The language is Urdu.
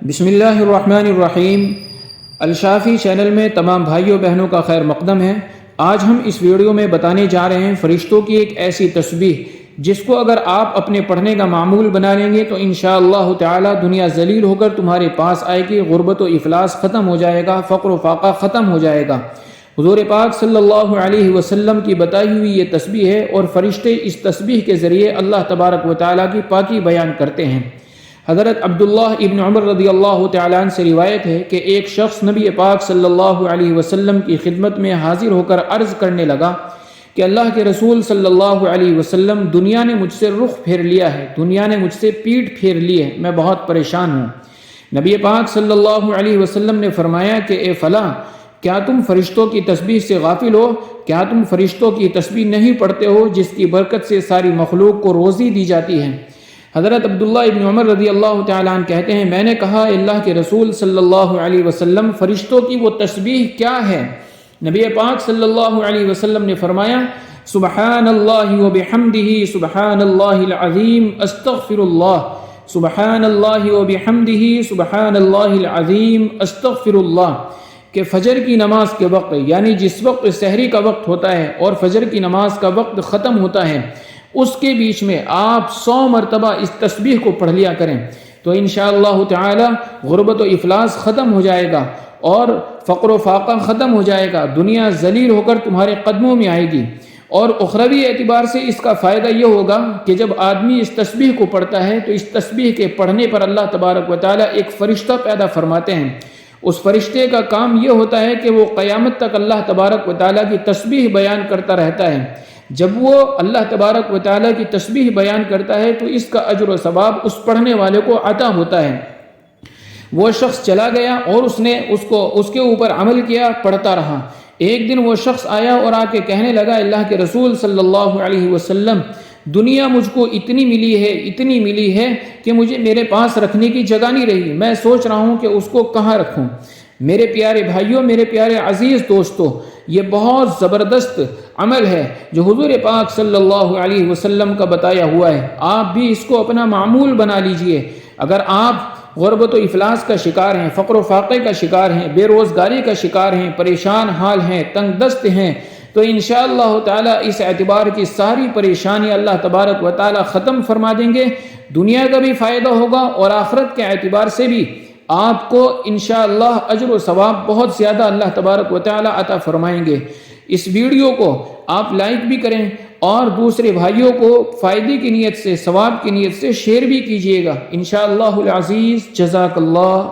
بسم اللہ الرحمن الرحیم۔ الشافی چینل میں تمام بھائیوں بہنوں کا خیر مقدم ہے۔ آج ہم اس ویڈیو میں بتانے جا رہے ہیں فرشتوں کی ایک ایسی تسبیح جس کو اگر آپ اپنے پڑھنے کا معمول بنا لیں گے تو انشاءاللہ تعالی دنیا ذلیل ہو کر تمہارے پاس آئے گی، غربت و افلاس ختم ہو جائے گا، فقر و فاقہ ختم ہو جائے گا۔ حضور پاک صلی اللہ علیہ وسلم کی بتائی ہوئی یہ تسبیح ہے اور فرشتے اس تسبیح کے ذریعے اللہ تبارک و تعالیٰ کی پاکی بیان کرتے ہیں۔ حضرت عبداللہ ابن عمر رضی اللہ تعالیٰ عنہ سے روایت ہے کہ ایک شخص نبی پاک صلی اللہ علیہ وسلم کی خدمت میں حاضر ہو کر عرض کرنے لگا کہ اللہ کے رسول صلی اللہ علیہ وسلم، دنیا نے مجھ سے رخ پھیر لیا ہے، دنیا نے مجھ سے پیٹھ پھیر لی ہے، میں بہت پریشان ہوں۔ نبی پاک صلی اللہ علیہ وسلم نے فرمایا کہ اے فلاں، کیا تم فرشتوں کی تسبیح سے غافل ہو؟ کیا تم فرشتوں کی تسبیح نہیں پڑھتے ہو جس کی برکت سے ساری مخلوق کو روزی دی جاتی ہے؟ حضرت عبداللہ ابن عمر رضی اللہ تعالیٰ عنہ کہتے ہیں، میں نے کہا اللہ کے رسول صلی اللہ علیہ وسلم، فرشتوں کی وہ تسبیح کیا ہے؟ نبی پاک صلی اللہ علیہ وسلم نے فرمایا، سبحان اللہ و بحمدہ، سبحان اللہ العظیم، استغفر اللہ، سبحان اللہ و بحمدہ، سبحان اللہ العظیم، استغفر اللہ۔ کہ فجر کی نماز کے وقت، یعنی جس وقت سحری کا وقت ہوتا ہے اور فجر کی نماز کا وقت ختم ہوتا ہے، اس کے بیچ میں آپ 100 مرتبہ اس تسبیح کو پڑھ لیا کریں تو انشاءاللہ تعالی غربت و افلاس ختم ہو جائے گا اور فقر و فاقہ ختم ہو جائے گا، دنیا ذلیل ہو کر تمہارے قدموں میں آئے گی۔ اور اخروی اعتبار سے اس کا فائدہ یہ ہوگا کہ جب آدمی اس تسبیح کو پڑھتا ہے تو اس تسبیح کے پڑھنے پر اللہ تبارک و تعالی ایک فرشتہ پیدا فرماتے ہیں۔ اس فرشتے کا کام یہ ہوتا ہے کہ وہ قیامت تک اللہ تبارک و تعالیٰ کی تسبیح بیان کرتا رہتا ہے۔ جب وہ اللہ تبارک و تعالیٰ کی تسبیح بیان کرتا ہے تو اس کا اجر و ثواب اس پڑھنے والے کو عطا ہوتا ہے۔ وہ شخص چلا گیا اور اس نے اس کے اوپر عمل کیا، پڑھتا رہا۔ ایک دن وہ شخص آیا اور آ کے کہنے لگا، اللہ کے رسول صلی اللہ علیہ وسلم، دنیا مجھ کو اتنی ملی ہے کہ مجھے میرے پاس رکھنے کی جگہ نہیں رہی، میں سوچ رہا ہوں کہ اس کو کہاں رکھوں۔ میرے پیارے بھائیوں، میرے پیارے عزیز دوستو، یہ بہت زبردست عمل ہے جو حضور پاک صلی اللہ علیہ وسلم کا بتایا ہوا ہے۔ آپ بھی اس کو اپنا معمول بنا لیجئے۔ اگر آپ غربت و افلاس کا شکار ہیں، فقر و فاقے کا شکار ہیں، بے روزگاری کا شکار ہیں، پریشان حال ہیں، تنگ دست ہیں، تو انشاءاللہ تعالی اس اعتبار کی ساری پریشانی اللہ تبارک و تعالی ختم فرما دیں گے۔ دنیا کا بھی فائدہ ہوگا اور آخرت کے اعتبار سے بھی آپ کو انشاءاللہ اجر و ثواب بہت زیادہ اللہ تبارک و تعالی عطا فرمائیں گے۔ اس ویڈیو کو آپ لائک بھی کریں اور دوسرے بھائیوں کو فائدے کی نیت سے، ثواب کی نیت سے شیئر بھی کیجیے گا۔ انشاءاللہ العزیز، جزاک اللہ۔